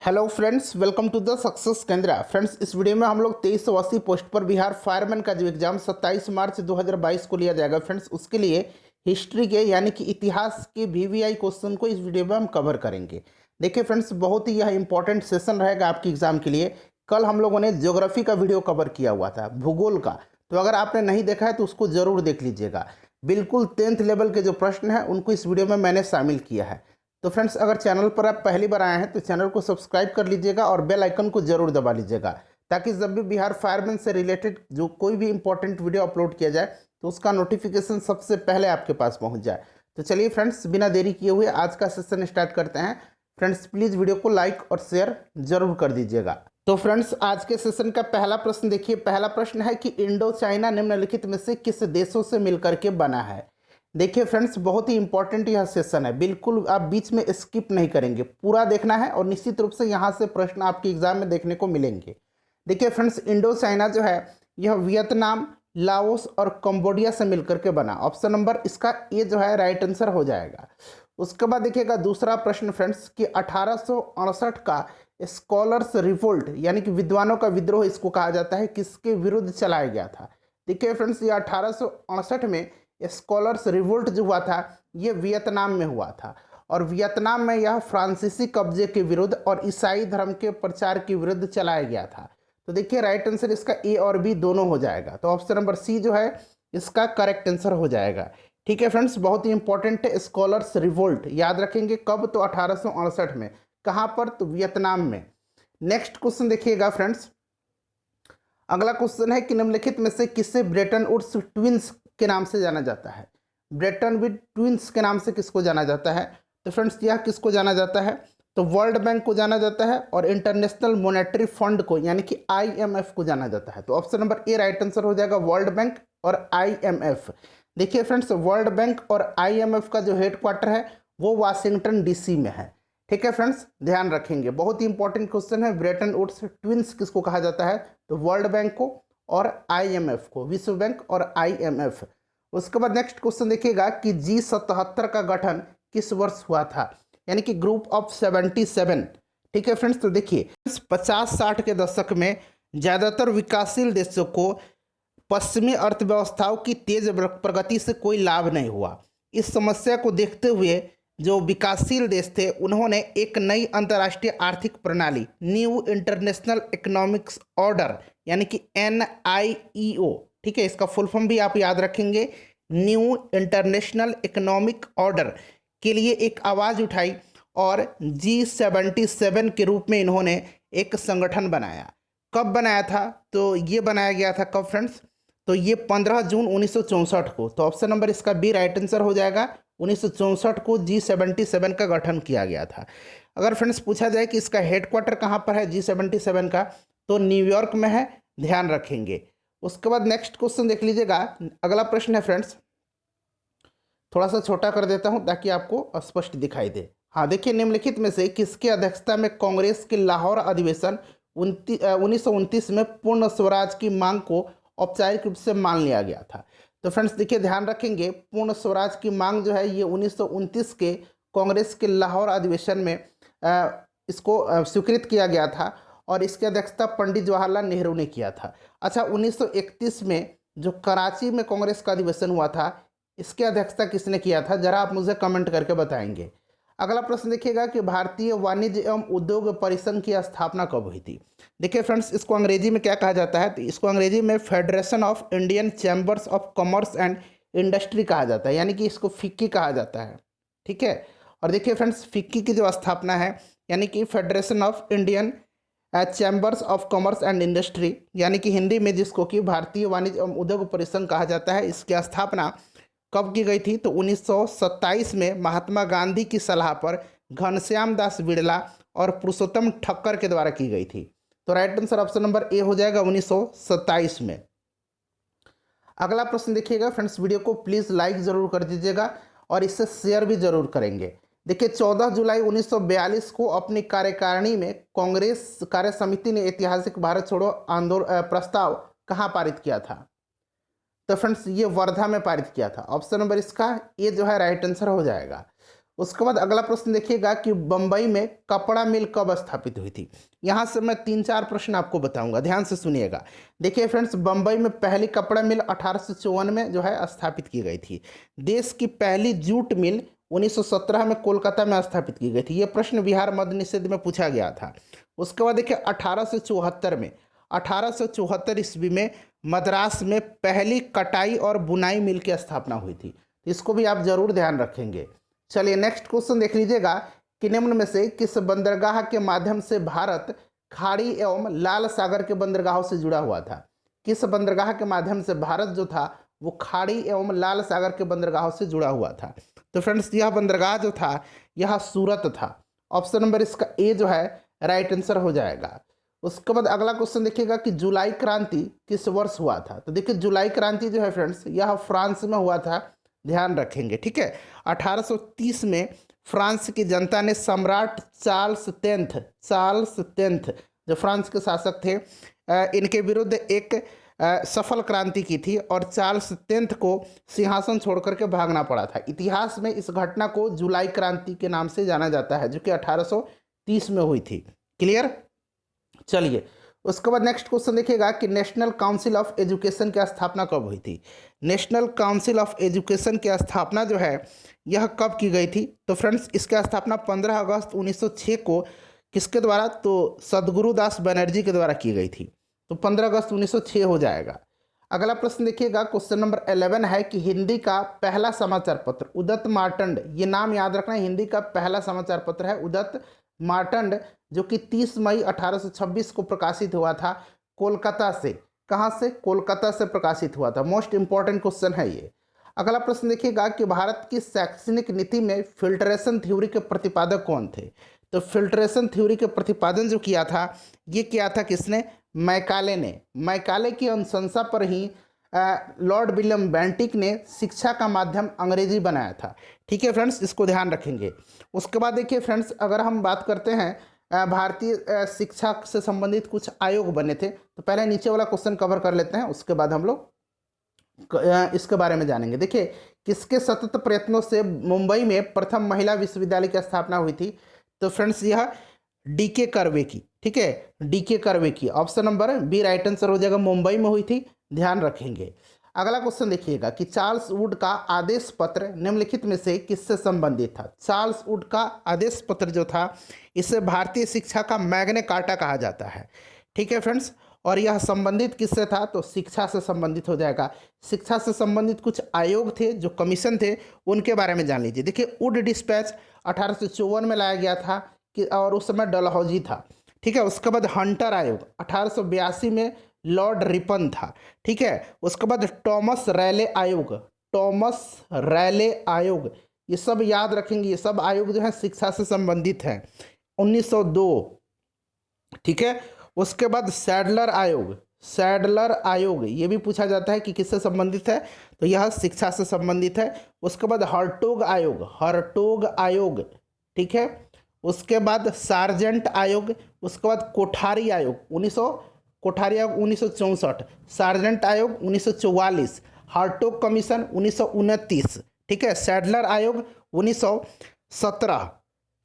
Hello friends, welcome to the success Kendra. Friends, इस video में हम लोग 2380 पोस्ट पर बिहार फायरमैन का जो एग्जाम 27 मार्च 2022 को लिया जाएगा फ्रेंड्स, उसके लिए हिस्ट्री के यानी कि इतिहास के वीवीआई क्वेश्चन को इस वीडियो में हम कवर करेंगे। देखिए फ्रेंड्स, बहुत ही यह इंपॉर्टेंट सेशन रहेगा आपके एग्जाम के लिए। कल हम लोगों ने ज्योग्राफी का वीडियो कवर किया हुआ था, भूगोल का, तो अगर आपने नहीं देखा है तो उसको ज़रूर देख लीजिएगा। बिल्कुल 10th लेवल के जो प्रश्न हैं उनको इस वीडियो में मैंने शामिल किया है। तो फ्रेंड्स, अगर चैनल पर आप पहली बार आए हैं तो चैनल को सब्सक्राइब कर लीजिएगा और बेल आइकन को जरूर दबा लीजिएगा, ताकि जब भी बिहार फायरमैन से रिलेटेड जो कोई भी इंपॉर्टेंट वीडियो अपलोड किया जाए तो उसका नोटिफिकेशन सबसे पहले आपके पास पहुंच जाए। तो चलिए फ्रेंड्स, बिना देरी किए हुए आज का सेशन स्टार्ट करते हैं। फ्रेंड्स, प्लीज़ वीडियो को लाइक और शेयर जरूर कर दीजिएगा। तो फ्रेंड्स, आज के सेशन का पहला प्रश्न देखिए। पहला प्रश्न है कि इंडो चाइना निम्नलिखित में से किस देशों से मिलकर के बना है। देखिए फ्रेंड्स, बहुत ही इंपॉर्टेंट यह सेशन है, बिल्कुल आप बीच में स्किप नहीं करेंगे, पूरा देखना है और निश्चित रूप से यहाँ से प्रश्न आपके एग्जाम में देखने को मिलेंगे। देखिए फ्रेंड्स, इंडो चाइना जो है यह वियतनाम, लाओस और कंबोडिया से मिलकर के बना। ऑप्शन नंबर इसका ए जो है राइट आंसर हो जाएगा। उसके बाद देखिएगा दूसरा प्रश्न फ्रेंड्स कि 1868 का स्कॉलर्स रिवोल्ट यानी कि विद्वानों का विद्रोह इसको कहा जाता है, किसके विरुद्ध चलाया गया था। देखिए फ्रेंड्स, ये 1868 में स्कॉलर्स रिवोल्ट जो हुआ था ये वियतनाम में हुआ था, और वियतनाम में यह फ्रांसीसी कब्जे के विरुद्ध और ईसाई धर्म के प्रचार के विरुद्ध चलाया गया था। तो देखिए राइट आंसर इसका ए और बी दोनों हो जाएगा, तो ऑप्शन नंबर सी जो है इसका करेक्ट आंसर हो जाएगा। ठीक है फ्रेंड्स, बहुत ही इंपॉर्टेंट है स्कॉलर्स रिवोल्ट, याद रखेंगे कब, तो 1868 में। कहाँ पर, तो वियतनाम में। नेक्स्ट क्वेश्चन देखिएगा फ्रेंड्स, अगला क्वेश्चन है कि निम्नलिखित में से किसे ब्रेटन वुड्स ट्विंस के नाम से जाना जाता है। ब्रेटन वुड ट्विंस के नाम से किसको जाना जाता है, तो फ्रेंड्स यह किसको जाना जाता है, तो वर्ल्ड बैंक को जाना जाता है और इंटरनेशनल मॉनेटरी फंड को यानी कि आईएमएफ को जाना जाता है। तो option number A right answer हो जाएगा, वर्ल्ड बैंक और आईएमएफ। देखिए फ्रेंड्स, वर्ल्ड बैंक और आईएमएफ का जो हेडक्वार्टर है वो वाशिंगटन डीसी में है। ठीक है फ्रेंड्स, ध्यान रखेंगे, बहुत ही इंपॉर्टेंट क्वेश्चन है। ब्रेटन वुड्स ट्विंस किसको कहा जाता है, तो वर्ल्ड बैंक को और आईएमएफ को, विश्व बैंक और आईएमएफ। उसके बाद नेक्स्ट क्वेश्चन देखिएगा कि G77 का गठन किस वर्ष हुआ था, यानी कि ग्रुप ऑफ 77। ठीक है फ्रेंड्स, तो देखिए 50-60 के दशक में ज़्यादातर विकासशील देशों को पश्चिमी अर्थव्यवस्थाओं की तेज प्रगति से कोई लाभ नहीं हुआ। इस समस्या को देखते हुए जो विकासशील देश थे उन्होंने एक नई अंतर्राष्ट्रीय आर्थिक प्रणाली, न्यू इंटरनेशनल इकोनॉमिक्स ऑर्डर यानी कि NIEO, ठीक है, इसका फुल फॉर्म भी आप याद रखेंगे, न्यू इंटरनेशनल इकोनॉमिक ऑर्डर के लिए एक आवाज़ उठाई और G77 के रूप में इन्होंने एक संगठन बनाया। कब बनाया था, तो ये बनाया गया था कब फ्रेंड्स, तो ये 15 जून 1964 को। तो ऑप्शन नंबर इसका बी राइट आंसर हो जाएगा, 1964 को G77 का गठन किया गया था। अगर फ्रेंड्स पूछा जाए कि इसका हेडक्वार्टर कहाँ पर है G77 का, तो न्यूयॉर्क में है, ध्यान रखेंगे। उसके बाद नेक्स्ट क्वेश्चन देख लीजिएगा। अगला प्रश्न है फ्रेंड्स, थोड़ा सा छोटा कर देता हूँ ताकि आपको स्पष्ट दिखाई दे। हाँ देखिए, निम्नलिखित में से किसकी अध्यक्षता में कांग्रेस के लाहौर अधिवेशन 1929 में पूर्ण स्वराज की मांग को औपचारिक रूप से मान लिया गया था। तो फ्रेंड्स देखिए, ध्यान रखेंगे, पूर्ण स्वराज की मांग जो है ये 1929 के कांग्रेस के लाहौर अधिवेशन में इसको स्वीकृत किया गया था और इसकी अध्यक्षता पंडित जवाहरलाल नेहरू ने किया था। अच्छा, 1931 में जो कराची में कांग्रेस का अधिवेशन हुआ था, इसकी अध्यक्षता किसने किया था, जरा आप मुझे कमेंट करके बताएंगे। अगला प्रश्न देखिएगा कि भारतीय वाणिज्य एवं उद्योग परिसंघ की स्थापना कब हुई थी। देखिए फ्रेंड्स, इसको अंग्रेजी में क्या कहा जाता है, तो इसको अंग्रेजी में federation of Indian chambers of commerce and industry कहा जाता है, यानी कि इसको फिक्की कहा जाता है। ठीक है, और देखिए फ्रेंड्स, फिक्की की जो स्थापना है यानी कि federation of Indian chambers of commerce and industry, यानी कि हिंदी में जिसको कि भारतीय वाणिज्य एवं उद्योग परिसंघ कहा जाता है, इसकी स्थापना कब की गई थी, तो 1927 में महात्मा गांधी की सलाह पर घनश्याम दास बिड़ला और पुरुषोत्तम ठक्कर के द्वारा की गई थी। तो right answer option number A हो जाएगा, 1927 में। अगला प्रश्न देखिएगा फ्रेंड्स, वीडियो को प्लीज़ लाइक ज़रूर कर दीजिएगा और इसे शेयर भी जरूर करेंगे। देखिए 14 जुलाई 1942 को अपनी कार्यकारिणी में कांग्रेस कार्य समिति ने ऐतिहासिक भारत छोड़ो आंदोलन प्रस्ताव कहाँ पारित किया था, तो फ्रेंड्स ये वर्धा में पारित किया था। ऑप्शन नंबर इसका ये जो है राइट आंसर हो जाएगा। उसके बाद अगला प्रश्न देखिएगा कि बंबई में कपड़ा मिल कब स्थापित हुई थी। यहाँ से मैं 3-4 प्रश्न आपको बताऊंगा, ध्यान से सुनिएगा। देखिए फ्रेंड्स, बंबई में पहली कपड़ा मिल 1854 में जो है स्थापित की गई थी। देश की पहली जूट मिल 1917 में कोलकाता में स्थापित की गई थी। ये प्रश्न बिहार मद्य निषेध में पूछा गया था। उसके बाद देखिए 1874 ईस्वी में मद्रास में पहली कटाई और बुनाई मिल की स्थापना हुई थी। इसको भी आप जरूर ध्यान रखेंगे। चलिए नेक्स्ट क्वेश्चन देख लीजिएगा कि निम्न में से किस बंदरगाह के माध्यम से भारत खाड़ी एवं लाल सागर के बंदरगाहों से जुड़ा हुआ था। किस बंदरगाह के माध्यम से भारत जो था वो खाड़ी एवं लाल सागर के बंदरगाहों से जुड़ा हुआ था। तो फ्रेंड्स, यह बंदरगाह जो था यह सूरत था। ऑप्शन नंबर इसका ए जो है राइट आंसर हो जाएगा। उसके बाद अगला क्वेश्चन देखिएगा कि जुलाई क्रांति किस वर्ष हुआ था। तो देखिए जुलाई क्रांति जो है फ्रेंड्स यह फ्रांस में हुआ था, ध्यान रखेंगे, ठीक है। 1830 में फ्रांस की जनता ने सम्राट चार्ल्स टेंथ जो फ्रांस के शासक थे इनके विरुद्ध एक सफल क्रांति की थी और चार्ल्स टेंथ को सिंहासन छोड़ करके भागना पड़ा था। इतिहास में इस घटना को जुलाई क्रांति के नाम से जाना जाता है, जो कि 1830 में हुई थी। क्लियर। चलिए उसके बाद नेक्स्ट क्वेश्चन देखिएगा कि नेशनल काउंसिल ऑफ एजुकेशन की स्थापना कब हुई थी। नेशनल काउंसिल ऑफ एजुकेशन की स्थापना जो है यह कब की गई थी। तो फ्रेंड्स, इसकी स्थापना 15 अगस्त 1906 को किसके द्वारा, तो सदगुरुदास बनर्जी के द्वारा की गई थी। तो 15 अगस्त 1906 हो जाएगा। अगला प्रश्न देखिएगा, क्वेश्चन नंबर 11 है कि हिंदी का पहला समाचार पत्र उदत मार्तंड, ये नाम याद रखना, हिंदी का पहला समाचार पत्र है उदत मार्तंड, जो कि 30 मई 1826 को प्रकाशित हुआ था कोलकाता से। कहाँ से? कोलकाता से प्रकाशित हुआ था। मोस्ट इंपॉर्टेंट क्वेश्चन है ये। अगला प्रश्न देखिएगा कि भारत की शैक्षणिक नीति में फिल्ट्रेशन थ्योरी के प्रतिपादक कौन थे। तो फिल्ट्रेशन थ्योरी के प्रतिपादन जो किया था ये किया था किसने? मैकाले ने। मैकाले की अनुशंसा पर ही लॉर्ड विलियम बेंटिक ने शिक्षा का माध्यम अंग्रेजी बनाया था। ठीक है फ्रेंड्स, इसको ध्यान रखेंगे। उसके बाद देखिए फ्रेंड्स, अगर हम बात करते हैं भारतीय शिक्षा से संबंधित कुछ आयोग बने थे, तो पहले नीचे वाला क्वेश्चन कवर कर लेते हैं, उसके बाद हम लोग इसके बारे में जानेंगे। देखिए, किसके सतत प्रयत्नों से मुंबई में प्रथम महिला विश्वविद्यालय की स्थापना हुई थी। तो फ्रेंड्स, यह डीके कर्वे की, ठीक है, डीके कर्वे की। Option number B right answer हो जाएगा, मुंबई में हुई थी, ध्यान रखेंगे। अगला क्वेश्चन देखिएगा कि चार्ल्स वुड का आदेश पत्र निम्नलिखित में से किससे संबंधित था। चार्ल्स वुड का आदेश पत्र जो था इसे भारतीय शिक्षा का मैग्ना कार्टा कहा जाता है। ठीक है फ्रेंड्स, और यह संबंधित किससे था? तो शिक्षा से संबंधित हो जाएगा। शिक्षा से संबंधित कुछ आयोग थे, जो कमीशन थे, उनके बारे में जान लीजिए। देखिए, वुड डिस्पैच 1854 में लाया गया था कि, और उस समय डलहौजी था। ठीक है, उसके बाद हंटर आयोग 1882 में लॉर्ड रिपन था। ठीक है, उसके बाद टॉमस रैले आयोग, ये सब याद रखेंगे। ये सब आयोग जो है शिक्षा से संबंधित हैं, 1902। ठीक है, उसके बाद सैडलर आयोग ये भी पूछा जाता है कि किससे संबंधित है, तो यह शिक्षा से संबंधित है। उसके बाद हर्टोग आयोग, ठीक है, उसके बाद सार्जेंट आयोग, उसके बाद कोठारी आयोग 1964, सार्जेंट आयोग 1944, हार्टोग कमीशन 1929, ठीक है, सैडलर आयोग 1917,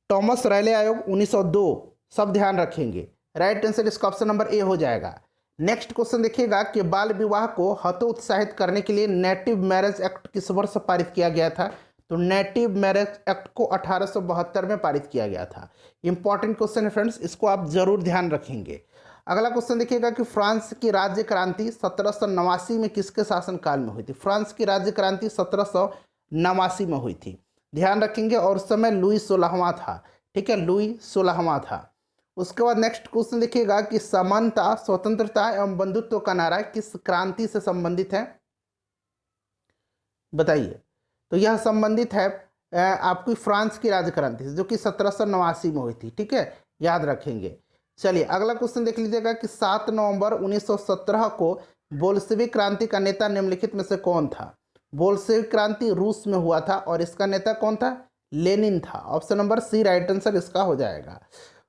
टॉमस रैले आयोग 1902, सब ध्यान रखेंगे। राइट आंसर इसका ऑप्शन नंबर ए हो जाएगा। नेक्स्ट क्वेश्चन देखिएगा कि बाल विवाह को हतोत्साहित करने के लिए नेटिव मैरिज एक्ट किस वर्ष पारित किया गया था। तो नेटिव मैरिज एक्ट को 1872 में पारित किया गया था। इंपॉर्टेंट क्वेश्चन है फ्रेंड्स, इसको आप जरूर ध्यान रखेंगे। अगला क्वेश्चन देखिएगा कि फ्रांस की राज्य क्रांति 1789 में किसके शासनकाल में हुई थी। फ्रांस की राज्य क्रांति 1789 में हुई थी, ध्यान रखेंगे, और उस समय लुई 16वां था। ठीक है, लुई 16वां था। उसके बाद नेक्स्ट क्वेश्चन देखिएगा कि समानता, स्वतंत्रता एवं बंधुत्व का नारा किस क्रांति से संबंधित है, बताइए। तो यह संबंधित है आपकी फ्रांस की राज्य क्रांति से, जो कि 1789 में हुई थी। ठीक है, याद रखेंगे। चलिए अगला क्वेश्चन देख लीजिएगा कि 7 नवंबर 1917 को बोल्शेविक क्रांति का नेता निम्नलिखित में से कौन था। बोल्शेविक क्रांति रूस में हुआ था और इसका नेता कौन था? लेनिन था। Option number C right answer इसका हो जाएगा।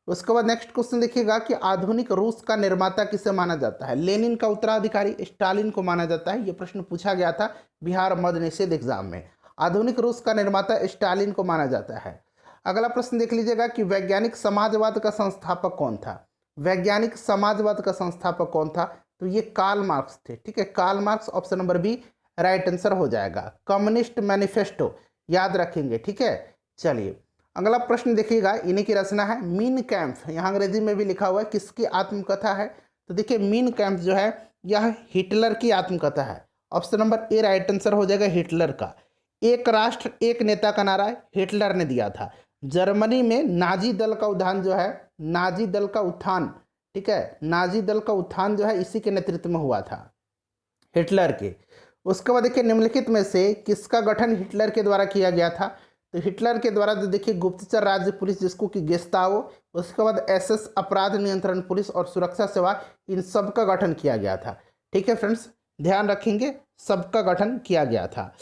उसके बाद नेक्स्ट क्वेश्चन देखिएगा कि आधुनिक रूस का निर्माता किसे माना जाता है। लेनिन का उत्तराधिकारी स्टालिन को माना जाता है। यह प्रश्न पूछा गया था बिहार मद्य निषेध एग्जाम में। आधुनिक रूस का निर्माता स्टालिन को माना जाता है। अगला प्रश्न देख लीजिएगा कि वैज्ञानिक समाजवाद का संस्थापक कौन था। वैज्ञानिक समाजवाद का संस्थापक कौन था, तो ये कार्ल मार्क्स थे। ठीक है, Karl Marx, option number B right answer हो जाएगा। कम्युनिस्ट मैनिफेस्टो याद रखेंगे। ठीक है, चलिए अगला प्रश्न देखिएगा, इन्हीं की रचना है मीन कैम्प, यहाँ अंग्रेजी में भी लिखा हुआ है, किसकी आत्मकथा है, तो देखिए मीन कैम्प जो है यह हिटलर की आत्मकथा है। Option number A right answer हो जाएगा हिटलर का। एक राष्ट्र एक नेता का नारा हिटलर ने दिया था। जर्मनी में नाजी दल का उत्थान जो है, नाजी दल का उत्थान, ठीक है, नाजी दल का उत्थान जो है इसी के नेतृत्व में हुआ था, हिटलर के। उसके बाद देखिए निम्नलिखित में से किसका गठन हिटलर के द्वारा किया गया था, तो हिटलर के द्वारा तो देखिए गुप्तचर राज्य पुलिस जिसको कि गेस्ताओ, उसके बाद एसएस अपराध नियंत्रण पुलिस और सुरक्षा सेवा, इन सब का गठन किया गया था। ठीक है फ्रेंड्स, ध्यान रखेंगे सबका गठन किया गया था।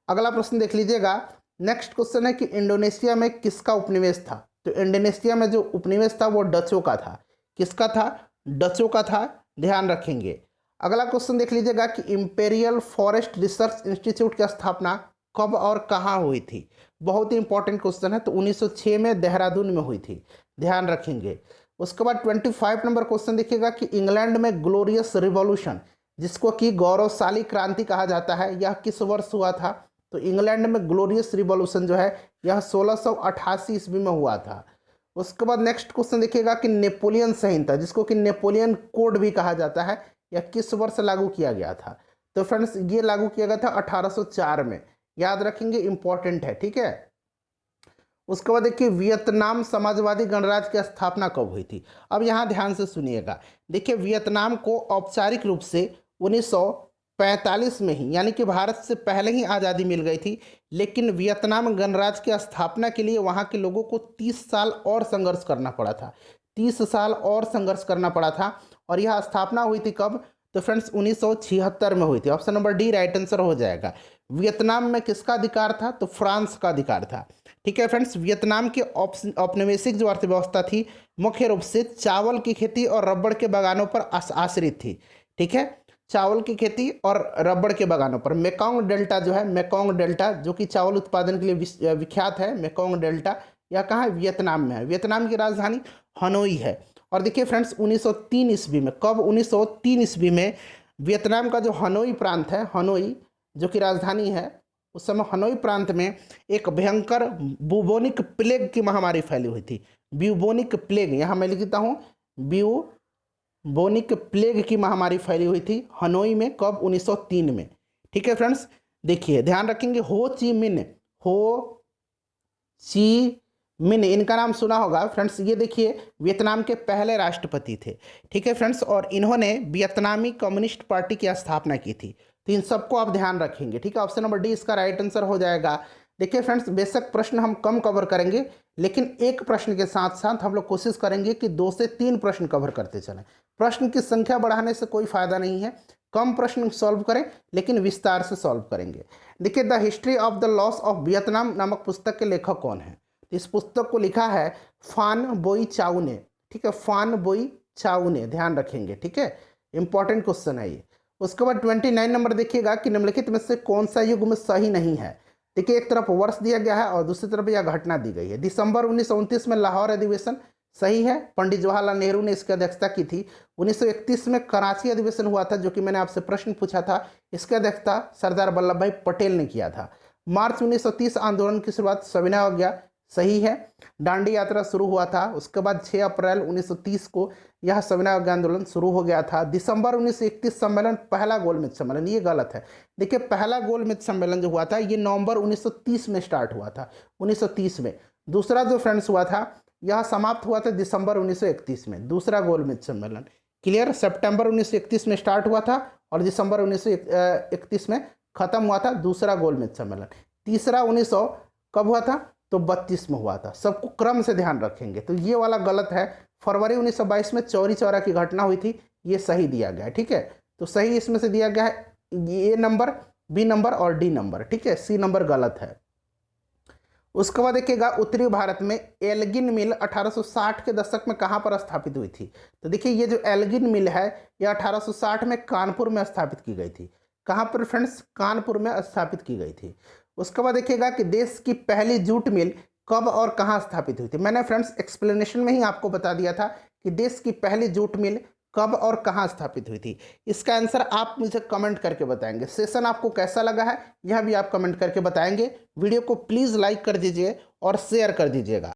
अगला प्रश्न देख लीजिएगा, नेक्स्ट क्वेश्चन है कि इंडोनेशिया में किसका उपनिवेश था, तो इंडोनेशिया में जो उपनिवेश था वो डचों का था। किसका था, डचों का था, ध्यान रखेंगे। अगला क्वेश्चन देख लीजिएगा कि इंपेरियल फॉरेस्ट रिसर्च इंस्टीट्यूट की स्थापना कब और कहाँ हुई थी। बहुत ही इंपॉर्टेंट क्वेश्चन है, तो 1906 में देहरादून में हुई थी, ध्यान रखेंगे। उसके बाद 25 नंबर क्वेश्चन देखिएगा कि इंग्लैंड में ग्लोरियस रिवॉल्यूशन जिसको कि गौरवशाली क्रांति कहा जाता है, यह किस वर्ष हुआ था, तो इंग्लैंड में ग्लोरियस रिवॉल्यूशन जो है यह 1688 ईस्वी में हुआ था। उसके बाद नेक्स्ट क्वेश्चन देखिएगा कि नेपोलियन संहिता जिसको कि नेपोलियन कोड भी कहा जाता है, यह किस वर्ष लागू किया गया था, तो फ्रेंड्स ये लागू किया गया था 1804 में, याद रखेंगे, इंपॉर्टेंट है। ठीक है, उसके बाद देखिए वियतनाम समाजवादी गणराज्य की स्थापना कब हुई थी। अब यहाँ ध्यान से सुनिएगा, देखिए वियतनाम को औपचारिक रूप से 1945 में ही, यानी कि भारत से पहले ही आज़ादी मिल गई थी, लेकिन वियतनाम गणराज्य की स्थापना के लिए वहाँ के लोगों को 30 साल और संघर्ष करना पड़ा था, 30 साल और संघर्ष करना पड़ा था। और यह स्थापना हुई थी कब, तो फ्रेंड्स 1976 में हुई थी। Option number D right answer हो जाएगा। वियतनाम में किसका अधिकार था, तो फ्रांस का अधिकार था। ठीक है फ्रेंड्स, वियतनाम की औपनिवेशिक जो अर्थव्यवस्था थी मुख्य रूप से चावल की खेती और रबड़ के बागानों पर आश्रित थी। ठीक है, चावल की खेती और रबड़ के बागानों पर। मेकोंग डेल्टा जो है, मेकोंग डेल्टा जो कि चावल उत्पादन के लिए विख्यात है, मेकोंग डेल्टा, यह कहाँ है, वियतनाम में है। वियतनाम की राजधानी हनोई है। और देखिए फ्रेंड्स 1903 ईस्वी में, कब, 1903 ईस्वी में वियतनाम का जो हनोई प्रांत है, हनोई जो कि राजधानी है, उस समय हनोई प्रांत में एक भयंकर ब्यूबोनिक प्लेग की महामारी फैली हुई थी। ब्यूबोनिक प्लेग, यहाँ मैं लिखता हूँ ब्यूबोनिक प्लेग की महामारी फैली हुई थी हनोई में, कब, 1903 में। ठीक है फ्रेंड्स, देखिए ध्यान रखेंगे, हो ची मिन, इनका नाम सुना होगा फ्रेंड्स। ये देखिए वियतनाम के पहले राष्ट्रपति थे। ठीक है फ्रेंड्स, और इन्होंने वियतनामी कम्युनिस्ट पार्टी की स्थापना की थी। तो इन सबको आप ध्यान रखेंगे। ठीक है, ऑप्शन नंबर डी इसका राइट आंसर हो जाएगा। देखिए फ्रेंड्स, बेशक प्रश्न हम कम कवर करेंगे, लेकिन एक प्रश्न के साथ साथ हम लोग कोशिश करेंगे कि 2 से 3 प्रश्न कवर करते चलें। प्रश्न की संख्या बढ़ाने से कोई फायदा नहीं है, कम प्रश्न सॉल्व करें लेकिन विस्तार से सॉल्व करेंगे। देखिए the history of the loss of Vietnam नामक पुस्तक के लेखक कौन है, इस पुस्तक को लिखा है फान बोई चाउ ने। ठीक है, फान बोई चाउ ने, ध्यान रखेंगे। ठीक है, इंपॉर्टेंट क्वेश्चन है ये। उसके बाद 29 नंबर देखिएगा कि निम्नलिखित में से कौन सा युग्म सही नहीं है। देखिए एक तरफ वर्ष दिया गया है और दूसरी तरफ यह घटना दी गई है। दिसंबर 1929 में लाहौर अधिवेशन सही है, पंडित जवाहरलाल नेहरू ने इसकी अध्यक्षता की थी। 1931 में कराची अधिवेशन हुआ था, जो कि मैंने आपसे प्रश्न पूछा था, इसकी अध्यक्षता सरदार वल्लभ भाई पटेल ने किया था। मार्च 1930 आंदोलन की शुरुआत सविनय अवज्ञा, सही है। दांडी यात्रा शुरू हुआ था, उसके बाद 6 अप्रैल 1930 को यह सविनय अवज्ञा आंदोलन शुरू हो गया था। दिसंबर 1931 सम्मेलन पहला गोलमेज सम्मेलन, ये गलत है। देखिए पहला गोलमेज सम्मेलन जो हुआ था ये नवंबर 1930 में स्टार्ट हुआ था, 1930 में। दूसरा जो फ्रेंड्स हुआ था यह समाप्त हुआ था दिसंबर 1931 में, दूसरा गोलमेज सम्मेलन। क्लियर, सितंबर 1931 में स्टार्ट हुआ था और दिसंबर 1931 में खत्म हुआ था दूसरा गोलमेज सम्मेलन। तीसरा 1900 कब हुआ था, तो 32 में हुआ था। सबको क्रम से ध्यान रखेंगे। तो ये वाला गलत है, फरवरी 1922 में चौरी चौरा की घटना हुई थी, ये सही दिया गया है। ठीक है, तो सही इसमें से दिया गया है ए नंबर, बी नंबर और डी नंबर। ठीक है, सी नंबर गलत है। उसके बाद देखिएगा उत्तरी भारत में एल्गिन मिल 1860 के दशक में कहाँ पर स्थापित हुई थी। तो देखिए ये जो एल्गिन मिल है यह 1860 में कानपुर में स्थापित की गई थी। कहाँ पर फ्रेंड्स, कानपुर में स्थापित की गई थी। उसके बाद देखिएगा कि देश की पहली जूट मिल कब और कहाँ स्थापित हुई थी। मैंने फ्रेंड्स एक्सप्लेनेशन में ही आपको बता दिया था कि देश की पहली जूट मिल कब और कहाँ स्थापित हुई थी। इसका आंसर आप मुझे कमेंट करके बताएंगे। सेशन आपको कैसा लगा है यह भी आप कमेंट करके बताएंगे। वीडियो को प्लीज़ लाइक कर दीजिए और शेयर कर दीजिएगा।